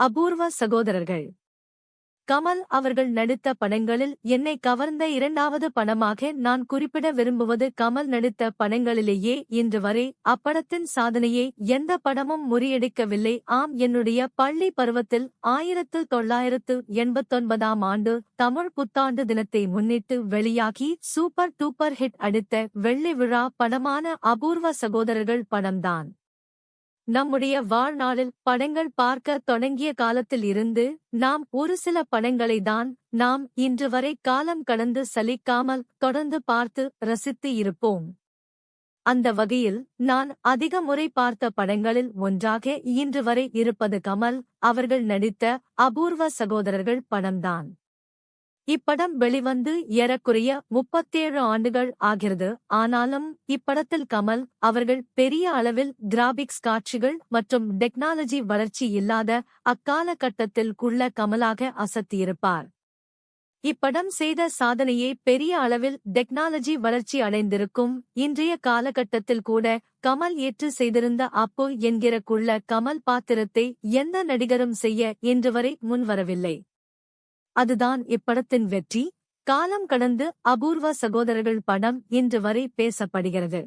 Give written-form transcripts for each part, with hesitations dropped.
அபூர்வ சகோதரர்கள். கமல் அவர்கள் நடித்த படங்களில் என்னை கவர்ந்த இரண்டாவது படமாக நான் குறிப்பிட விரும்புவது கமல் நடித்த படங்களிலேயே இன்று வரை அப்படத்தின் சாதனையை எந்த படமும் முறியடிக்கவில்லை. ஆம், என்னுடைய பள்ளி பருவத்தில் 1989ஆம் ஆண்டு தமிழ் புத்தாண்டு தினத்தை முன்னிட்டு வெளியாகி சூப்பர் டூப்பர் ஹிட் அடித்த வெள்ளி விழா படமான அபூர்வ சகோதரர்கள் படம்தான். நம்முடைய வாழ்நாளில் படங்கள் பார்க்க தொடங்கிய காலத்தில் இருந்து நாம் ஒரு சில படங்களை தான் நாம் இன்று வரை காலம் கடந்து சலிக்காமல் தொடர்ந்து பார்த்து ரசித்து இருப்போம். அந்த வகையில் நான் அதிக முறை பார்த்த படங்களில் ஒன்றாக இன்று வரை இருப்பது கமல் அவர்கள் நடித்த அபூர்வ சகோதரர்கள் படம்தான். இப்படம் வெளிவந்து ஏறக்குறைய 37 ஆண்டுகள் ஆகிறது. ஆனாலும் இப்படத்தில் கமல் அவர்கள் பெரிய அளவில் கிராபிக்ஸ் காட்சிகள் மற்றும் டெக்னாலஜி வளர்ச்சி இல்லாத அக்காலகட்டத்தில் குள்ள கமலாக அசத்தியிருப்பார். இப்படம் செய்த சாதனையே பெரிய அளவில் டெக்னாலஜி வளர்ச்சி அடைந்திருக்கும் இன்றைய காலகட்டத்தில் கூட கமல் ஏற்று செய்திருந்த அப்பு என்கிற குள்ள கமல் பாத்திரத்தை எந்த நடிகரும் செய்ய இன்று வரை முன்வரவில்லை. அதுதான் இப்படத்தின் வெற்றி. காலம் கடந்து அபூர்வ சகோதரர்கள் படம் இன்று வரை பேசப்படுகிறது.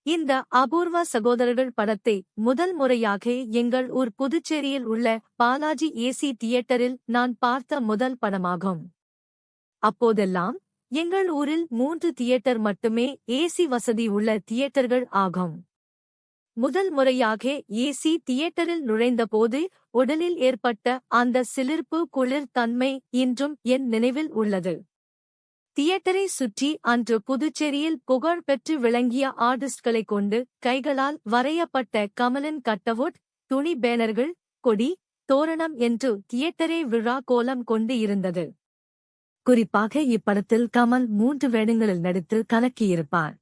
இந்த அபூர்வ சகோதரர்கள் படத்தை முதல் முறையாக எங்கள் ஊர் புதுச்சேரியில் உள்ள பாலாஜி ஏசி தியேட்டரில் நான் பார்த்த முதல் படமாகும். அப்போதெல்லாம் எங்கள் ஊரில் 3 தியேட்டர் மட்டுமே ஏசி வசதி உள்ள தியேட்டர்கள் ஆகும். முதல் முறையாக ஏசி தியேட்டரில் நுழைந்தபோது உடலில் ஏற்பட்ட அந்த சிலிர்ப்பு குளிர் தன்மை இன்றும் என் நினைவில் உள்ளது. தியேட்டரை சுற்றி அன்று புதுச்சேரியில் புகழ் பெற்று விளங்கிய ஆர்டிஸ்ட்களைக் கொண்டு கைகளால் வரையப்பட்ட கமலின் கட்டவுட், துணி பேனர்கள், கொடி, தோரணம் என்று தியேட்டரே விழா கோலம் கொண்டு இருந்தது. குறிப்பாக இப்படத்தில் கமல் 3 வேடங்களில் நடித்து கலக்கியிருப்பார்.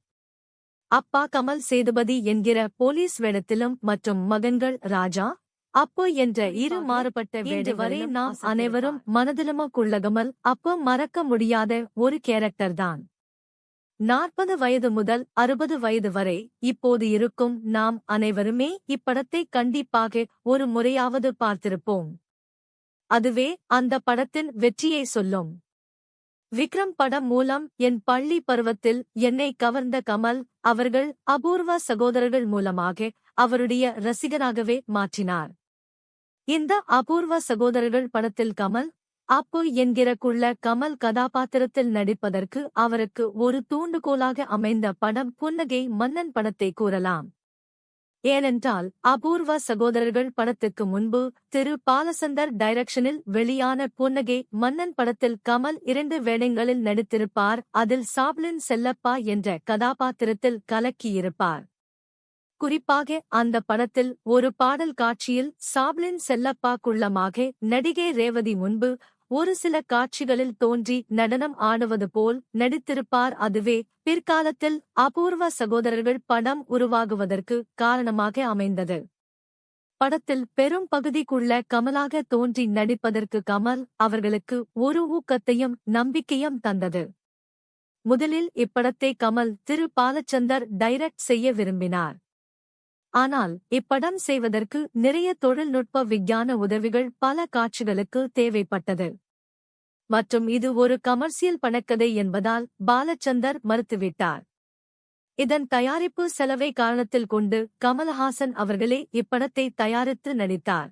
அப்பா கமல் சேதுபதி என்கிற போலீஸ் வேடத்திலும் மற்றும் மகன்கள் ராஜா, அப்பு என்ற இரு மாறுபட்ட வேடம் வரை நாம் அனைவரும் மனதிலுமக்குள்ள கமல் அப்பு மறக்க முடியாத ஒரு கேரக்டர்தான். 40 வயது முதல் 60 வயது வரை இப்போது இருக்கும் நாம் அனைவருமே இப்படத்தை கண்டிப்பாக ஒரு முறையாவது பார்த்திருப்போம். அதுவே அந்த படத்தின் வெற்றியை சொல்லும். விக்ரம் படம் மூலம் என் பள்ளி பருவத்தில் என்னை கவர்ந்த கமல் அவர்கள் அபூர்வ சகோதரர்கள் மூலமாக அவருடைய ரசிகனாகவே மாற்றினார். இந்த அபூர்வ சகோதரர்கள் படத்தில் கமல் அப்பு என்கிற குள்ள கமல் கதாபாத்திரத்தில் நடிப்பதற்கு அவருக்கு ஒரு தூண்டுகோலாக அமைந்த படம் புன்னகை மன்னன் படத்தை கூறலாம். ஏனென்றால் அபூர்வ சகோதரர்கள் படத்துக்கு முன்பு திரு பாலச்சந்தர் டைரக்ஷனில் வெளியான புன்னகை மன்னன் படத்தில் கமல் 2 வேடங்களில் நடித்திருப்பார். அதில் சாப்லின் செல்லப்பா என்ற கதாபாத்திரத்தில் கலக்கியிருப்பார். குறிப்பாக அந்த படத்தில் ஒரு பாடல் காட்சியில் சாப்லின் செல்லப்பா குள்ளமாக நடிகை ரேவதி முன்பு ஒரு சில காட்சிகளில் தோன்றி நடனம் ஆடுவது போல் நடித்திருப்பார். அதுவே பிற்காலத்தில் அபூர்வ சகோதரர்கள் படம் உருவாகுவதற்கு காரணமாக அமைந்தது. படத்தில் பெரும் பகுதிக்குள்ள கமலாக தோன்றி நடிப்பதற்கு கமல் அவர்களுக்கு ஒரு ஊக்கத்தையும் நம்பிக்கையும் தந்தது. முதலில் இப்படத்தை கமல் திரு பாலச்சந்தர் டைரக்ட் செய்ய விரும்பினார். ஆனால் இப்படம் செய்வதற்கு நிறைய தொழில்நுட்ப விஞ்ஞான உதவிகள் பல காட்சிகளுக்கு தேவைப்பட்டது. மற்றும் இது ஒரு கமர்சியல் பணக்கதை என்பதால் பாலச்சந்தர் மறுத்துவிட்டார். இதன் தயாரிப்பு செலவை காரணத்தில் கொண்டு கமல்ஹாசன் அவர்களே இப்படத்தை தயாரித்து நடித்தார்.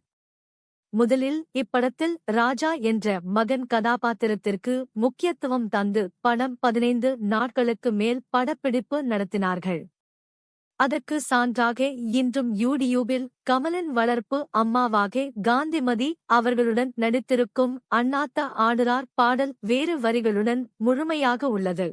முதலில் இப்படத்தில் ராஜா என்ற மகன் கதாபாத்திரத்திற்கு முக்கியத்துவம் தந்து படம் 15 நாட்களுக்கு மேல் படப்பிடிப்பு நடத்தினார்கள். அதற்கு சான்றாக இன்றும் யூடியூபில் கமலின் வளர்ப்பு அம்மாவாக காந்திமதி அவர்களுடன் நடித்திருக்கும் அண்ணாத்த ஆடுறார் பாடல் வேறு வரிகளுடன் முழுமையாக உள்ளது.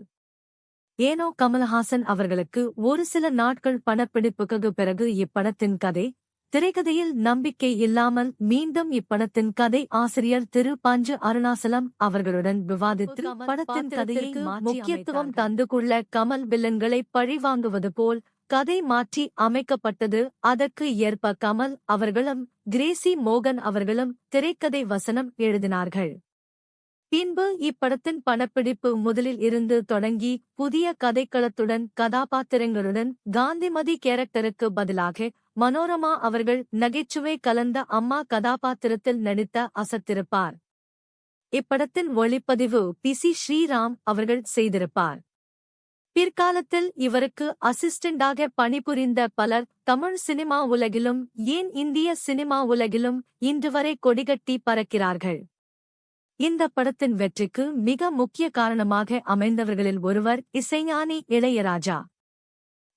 ஏனோ கமல்ஹாசன் அவர்களுக்கு ஒரு சில நாட்கள் படப்பிடிப்புக்கு பிறகு இப்படத்தின் கதை திரைக்கதையில் நம்பிக்கை இல்லாமல் மீண்டும் இப்படத்தின் கதை ஆசிரியர் திரு பஞ்சு அருணாசலம் அவர்களுடன் விவாதித்து படத்தின் கதைக்கு முக்கியத்துவம் தந்து கொள்ள கமல் வில்லன்களை பழிவாங்குவது போல் கதை மாற்றி அமைக்கப்பட்டது. அதற்கு ஏற்ப கமல் அவர்களும் கிரேசி மோகன் அவர்களும் திரைக்கதை வசனம் எழுதினார்கள். பின்பு இப்படத்தின் படப்பிடிப்பு முதலில் இருந்து தொடங்கி புதிய கதைக்களத்துடன் கதாபாத்திரங்களுடன் காந்திமதி கேரக்டருக்கு பதிலாக மனோரமா அவர்கள் நகைச்சுவை கலந்த அம்மா கதாபாத்திரத்தில் நடித்த அசத்திருப்பார். இப்படத்தின் ஒளிப்பதிவு பி.சி. ஸ்ரீராம் அவர்கள் செய்திருப்பார். பிற்காலத்தில் இவருக்கு அசிஸ்டண்டாக பணிபுரிந்த பலர் தமிழ் சினிமா உலகிலும் ஏன் இந்திய சினிமா உலகிலும் இன்றுவரை கொடிகட்டி பறக்கிறார்கள். இந்த படத்தின் வெற்றிக்கு மிக முக்கிய காரணமாக அமைந்தவர்களில் ஒருவர் இசைஞானி இளையராஜா.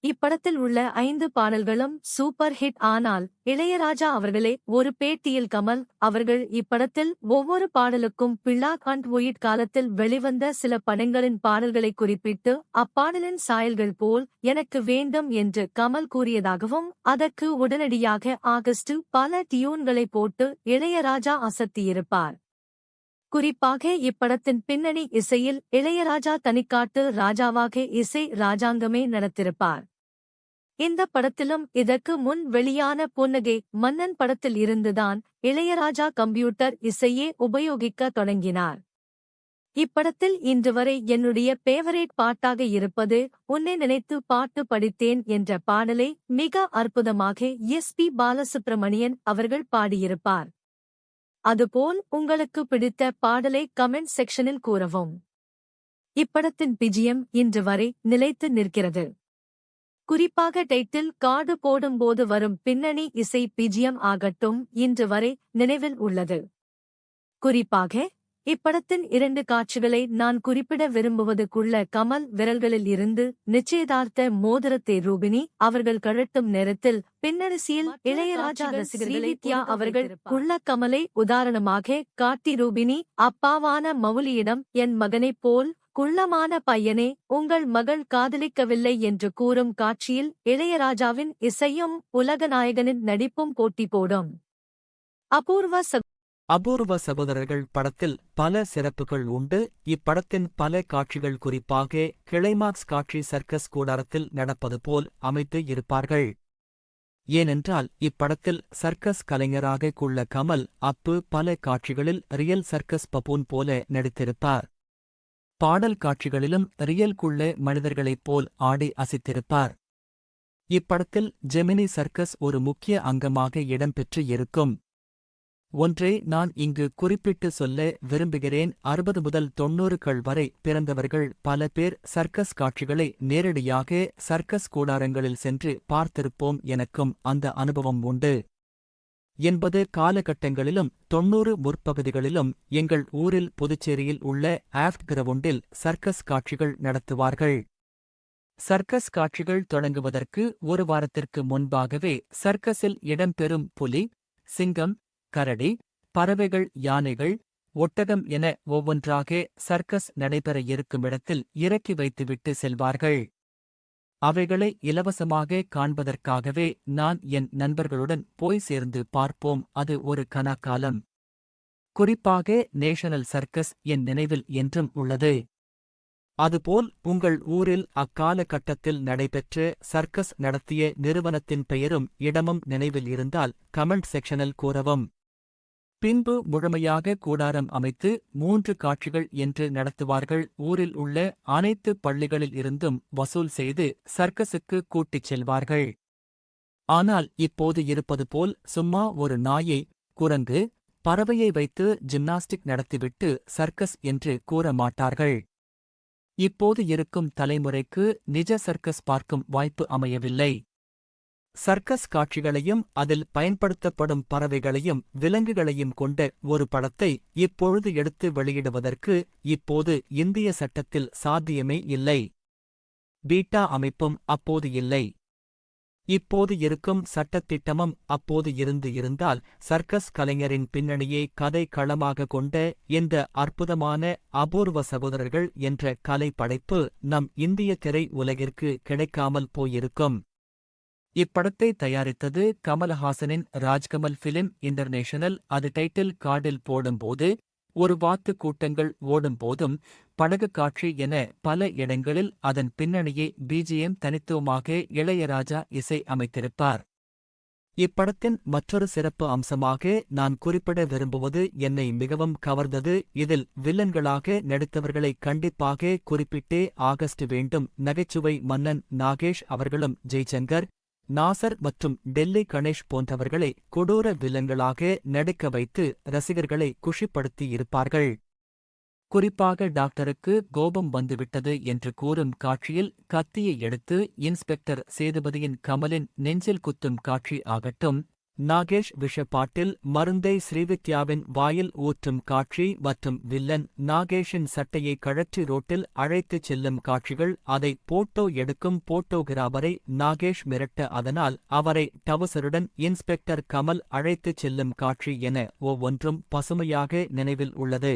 இப்படத்தில் உள்ள 5 பாடல்களும் சூப்பர் ஹிட். ஆனால் இளையராஜா அவர்களே ஒரு பேட்டியில் கமல் அவர்கள் இப்படத்தில் ஒவ்வொரு பாடலுக்கும் பிளாக் அண்ட் ஒயிட் காலத்தில் வெளிவந்த சில படங்களின் பாடல்களை குறிப்பிட்டு அப்பாடலின் சாயல்கள் போல் எனக்கு வேண்டும் என்று கமல் கூறியதாகவும் அதற்கு உடனடியாக ஆகஸ்ட் பல டியூன்களை போட்டு இளையராஜா அசத்தியிருப்பார். குறிப்பாக இப்படத்தின் பின்னணி இசையில் இளையராஜா தனிக்காட்டு ராஜாவாக இசை ராஜாங்கமே நடத்திருப்பார். இந்த படத்திலும் இதற்கு முன் வெளியான புன்னகை மன்னன் படத்தில் இருந்துதான் இளையராஜா கம்ப்யூட்டர் இசையே உபயோகிக்க தொடங்கினார். இப்படத்தில் இன்று வரை என்னுடைய பேவரேட் பாட்டாக இருப்பது உன்னை நினைத்து பாட்டு படித்தேன் என்ற பாடலை மிக அற்புதமாக எஸ்.பி. பாலசுப்ரமணியன் அவர்கள் பாடியிருப்பார். அதுபோல் உங்களுக்கு பிடித்த பாடலை கமெண்ட் செக்ஷனில் கூறவும். இப்படத்தின் பிஜிஎம் இன்று வரை நிலைத்து நிற்கிறது. குறிப்பாக டைட்டில் கார்டு போடும்போது வரும் பின்னணி இசை பிஜிஎம் ஆகட்டும் இன்று வரை நினைவில் உள்ளது. குறிப்பாக இப்படத்தின் 2 காட்சிகளை நான் குறிப்பிட விரும்புவதுக்குள்ள கமல் விரல்களில் இருந்து நிச்சயதார்த்த மோதிரத்தை ரூபினி அவர்கள் கழட்டும் நேரத்தில் பின்னணிசியில் இளையராஜா ரசிகர்களை அவர்கள் குள்ள கமலை உதாரணமாக காட்டி ரூபினி அப்பாவான மவுலியிடம் என் மகனைப் போல் குள்ளமான பையனே உங்கள் மகள் காதலிக்கவில்லை என்று கூறும் காட்சியில் இளையராஜாவின் இசையும் உலகநாயகனின் நடிப்பும் போட்டி போடும். அபூர்வ சகோதரர்கள் படத்தில் பல சிறப்புகள் உண்டு. இப்படத்தின் பல காட்சிகள் குறிப்பாக கிளைமாக்ஸ் காட்சி சர்க்கஸ் கூடாரத்தில் நடப்பது போல் அமைத்து இருப்பார்கள். ஏனென்றால் இப்படத்தில் சர்க்கஸ் கலைஞராக குள்ள கமல் அப்பு பல காட்சிகளில் ரியல் சர்க்கஸ் பப்பூன் போல நடித்திருப்பார். பாடல் காட்சிகளிலும் ரியல் குள்ள மனிதர்களைப் போல் ஆடி அசைத்திருப்பார். இப்படத்தில் ஜெமினி சர்க்கஸ் ஒரு முக்கிய அங்கமாக இடம்பெற்று இருக்கும். ஒன்றே நான் இங்கு குறிப்பிட்டு சொல்ல விரும்புகிறேன். 60 முதல் 90கள் வரை பிறந்தவர்கள் பல பேர் சர்க்கஸ் காட்சிகளை நேரடியாக சர்க்கஸ் கூடாரங்களில் சென்று பார்த்திருப்போம். எனக்கும் அந்த அனுபவம் உண்டு. 80 காலகட்டங்களிலும் 90 முற்பகுதிகளிலும் எங்கள் ஊரில் புதுச்சேரியில் உள்ள ஆஃப்ட் கிரவுண்டில் சர்க்கஸ் காட்சிகள் நடத்துவார்கள். சர்க்கஸ் காட்சிகள் தொடங்குவதற்கு ஒரு வாரத்திற்கு முன்பாகவே சர்க்கஸில் இடம்பெறும் புலி, சிங்கம், கரடி, பறவைகள், யானைகள், ஒட்டகம் என ஒவ்வொன்றாக சர்க்கஸ் நடைபெற இருக்குமிடத்தில் இறக்கி வைத்துவிட்டு செல்வார்கள். அவைகளை இலவசமாக காண்பதற்காகவே நான் என் நண்பர்களுடன் போய் சேர்ந்து பார்ப்போம். அது ஒரு கனாக்காலம். குறிப்பாக நேஷனல் சர்க்கஸ் என் நினைவில் என்றும் உள்ளது. அதுபோல் உங்கள் ஊரில் அக்காலகட்டத்தில் நடைபெற்ற சர்க்கஸ் நடத்திய நிறுவனத்தின் பெயரும் இடமும் நினைவில் இருந்தால் கமெண்ட் செக்ஷனில் கூறவும். பின்பு முழுமையாக கூடாரம் அமைத்து 3 காட்சிகள் என்று நடத்துவார்கள். ஊரில் உள்ள அனைத்து பள்ளிகளில் இருந்தும் வசூல் செய்து சர்க்கஸுக்கு கூட்டிச் செல்வார்கள். ஆனால் இப்போது இருப்பது போல் சும்மா ஒரு நாயை, குரங்கு, பறவையை வைத்து ஜிம்னாஸ்டிக் நடத்திவிட்டு சர்க்கஸ் என்று கூற மாட்டார்கள். இப்போது இருக்கும் தலைமுறைக்கு நிஜ சர்க்கஸ் பார்க்கும் வாய்ப்பு அமையவில்லை. சர்க்கஸ் காட்சிகளையும் அதில் பயன்படுத்தப்படும் பறவைகளையும் விலங்குகளையும் கொண்ட ஒரு படத்தை இப்பொழுது எடுத்து வெளியிடுவதற்கு இப்போது இந்திய சட்டத்தில் சாத்தியமே இல்லை. பீட்டா அமைப்பும் அப்போது இல்லை. இப்போது இருக்கும் சட்டத்திட்டமும் அப்போது இருந்தால் சர்க்கஸ் கலைஞரின் பின்னணியை கதை களமாக கொண்ட இந்த அற்புதமான அபூர்வ சகோதரர்கள் என்ற கலை படைப்பு நம் இந்திய திரை உலகிற்கு கிடைக்காமல் போயிருக்கும். இப்படத்தை தயாரித்தது கமலஹாசனின் ராஜ்கமல் ஃபிலிம் இன்டர்நேஷனல். அது டைட்டில் கார்டில் போடும்போது, ஒரு வாத்து கூட்டங்கள் ஓடும்போதும், படகு காட்சி என பல இடங்களில் அதன் பின்னணியை பிஜிஎம் தனித்துவமாக இளையராஜா இசை அமைத்திருப்பார். இப்படத்தின் மற்றொரு சிறப்பு அம்சமாக நான் குறிப்பிட விரும்புவது என்னை மிகவும் கவர்ந்தது. இதில் வில்லன்களாக நடித்தவர்களை கண்டிப்பாக குறிப்பிட்டே ஆகஸ்ட் வேண்டும். நகைச்சுவை மன்னன் நாகேஷ் அவர்களும் ஜெய்சங்கர், நாசர் மற்றும் டெல்லி கணேஷ் போன்றவர்களை கொடூர வில்லன்களாக நடிக்க வைத்து ரசிகர்களை குஷிப்படுத்தியிருப்பார்கள். குறிப்பாக டாக்டருக்கு கோபம் வந்துவிட்டது என்று கூறும் காட்சியில் கத்தியை எடுத்து இன்ஸ்பெக்டர் சேதுபதியின் கமலின் நெஞ்சில் குத்தும் காட்சி ஆகட்டும், நாகேஷ் விஷப்பாட்டில் மருந்தை ஸ்ரீவித்யாவின் வாயில் ஊற்றும் காட்சி மற்றும் வில்லன் நாகேஷின் சட்டையை கழற்றி ரோட்டில் அழைத்துச் செல்லும் காட்சிகள், அதை போட்டோ எடுக்கும் போட்டோகிராபரை நாகேஷ் மிரட்ட அதனால் அவரை டவுசருடன் இன்ஸ்பெக்டர் கமல் அழைத்துச் செல்லும் காட்சி என ஒவ்வொன்றும் பசுமையாக நினைவில் உள்ளது.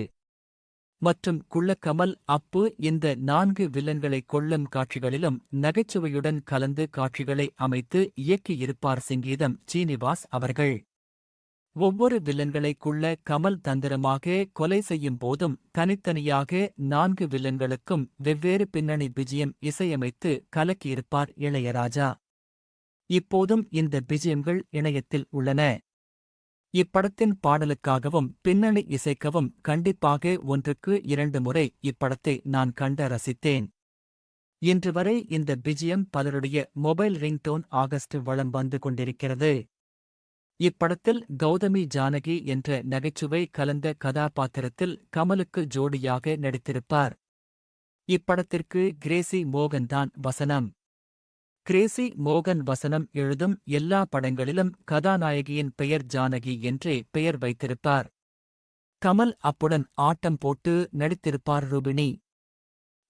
மற்றும் குள்ளக்கமல் அப்பு இந்த 4 வில்லன்களை கொல்லும் காட்சிகளிலும் நகைச்சுவையுடன் கலந்து காட்சிகளை அமைத்து இயக்கியிருப்பார் சிங்கீதம் சீனிவாஸ் அவர்கள். ஒவ்வொரு வில்லன்களை குள்ள கமல் தந்திரமாக கொலை செய்யும் போதும் தனித்தனியாக 4 வில்லன்களுக்கும் வெவ்வேறு பின்னணி பிஜிஎம் இசையமைத்து கலக்கியிருப்பார் இளையராஜா. இப்போதும் இந்த பிஜிஎம்கள் இணையத்தில் உள்ளன. இப்படத்தின் பாடலுக்காகவும் பின்னணி இசைக்கவும் கண்டிப்பாக 1க்கு 2 முறை இப்படத்தை நான் கண்டு ரசித்தேன். இன்று வரை இந்த பிஜிஎம் பலருடைய மொபைல் ரிங்டோன் ஆகஸ்ட் வலம் வந்து கொண்டிருக்கிறது. இப்படத்தில் கௌதமி ஜானகி என்ற நகைச்சுவை கலந்த கதாபாத்திரத்தில் கமலுக்கு ஜோடியாக நடித்திருப்பார். இப்படத்திற்கு கிரேசி மோகன்தான் வசனம். கிரேசி மோகன் வசனம் எழுதும் எல்லா படங்களிலும் கதாநாயகியின் பெயர் ஜானகி என்றே பெயர் வைத்திருப்பார். கமல் அப்புடன் ஆட்டம் போட்டு நடித்திருப்பார் ரூபிணி.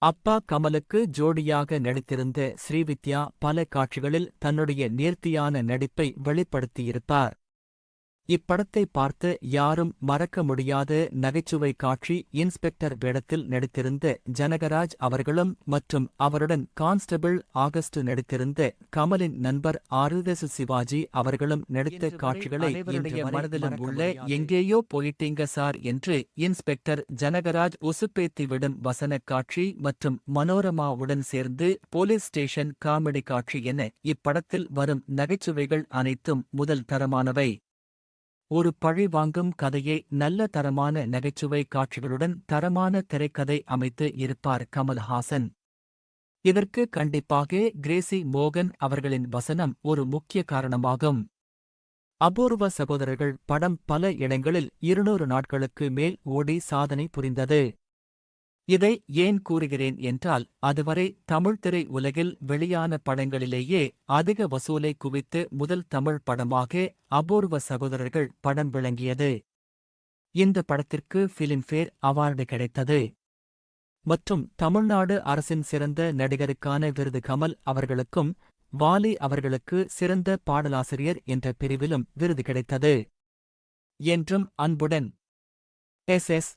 அப்பா கமலுக்கு ஜோடியாக நடித்திருந்த ஸ்ரீவித்யா பல காட்சிகளில் தன்னுடைய நேர்த்தியான நடிப்பை வெளிப்படுத்தியிருப்பார். இப்படத்தை பார்த்து யாரும் மறக்க முடியாத நகைச்சுவை காட்சி இன்ஸ்பெக்டர் வேடத்தில் நடித்திருந்த ஜனகராஜ் அவர்களும் மற்றும் அவருடன் கான்ஸ்டபிள் ஆகஸ்ட் நடித்திருந்த கமலின் நண்பர் ஆர்எஸ் சிவாஜி அவர்களும் நடித்த காட்சிகளை என்னுடைய மனதிலும் உள்ள எங்கேயோ போயிட்டீங்க சார் என்று இன்ஸ்பெக்டர் ஜனகராஜ் உசுப்பேத்திவிடும் வசன காட்சி மற்றும் மனோரமாவுடன் சேர்ந்து போலீஸ் ஸ்டேஷன் காமெடி காட்சி என இப்படத்தில் வரும் நகைச்சுவைகள் அனைத்தும் முதல் தரமானவை. ஒரு பழி வாங்கும் கதையை நல்ல தரமான நகைச்சுவை காட்சிகளுடன் தரமான திரைக்கதை அமைத்து இருப்பார் கமல்ஹாசன். இதற்கு கண்டிப்பாக கிரேசி மோகன் அவர்களின் வசனம் ஒரு முக்கிய காரணமாகும். அபூர்வ சகோதரர்கள் படம் பல இடங்களில் 200 நாட்களுக்கு மேல் ஓடி சாதனை புரிந்தது. இதை ஏன் கூறுகிறேன் என்றால், அதுவரை தமிழ் திரை உலகில் வெளியான படங்களிலேயே அதிக வசூலை குவித்து முதல் தமிழ் படமாக அபூர்வ சகோதரர்கள் படம் விளங்கியது. இந்த படத்திற்கு ஃபிலிம்ஃபேர் அவார்டு கிடைத்தது. மற்றும் தமிழ்நாடு அரசின் சிறந்த நடிகருக்கான விருது கமல் அவர்களுக்கும் வாலி அவர்களுக்கு சிறந்த பாடலாசிரியர் என்ற பிரிவிலும் விருது கிடைத்தது. என்றும் அன்புடன் எஸ்.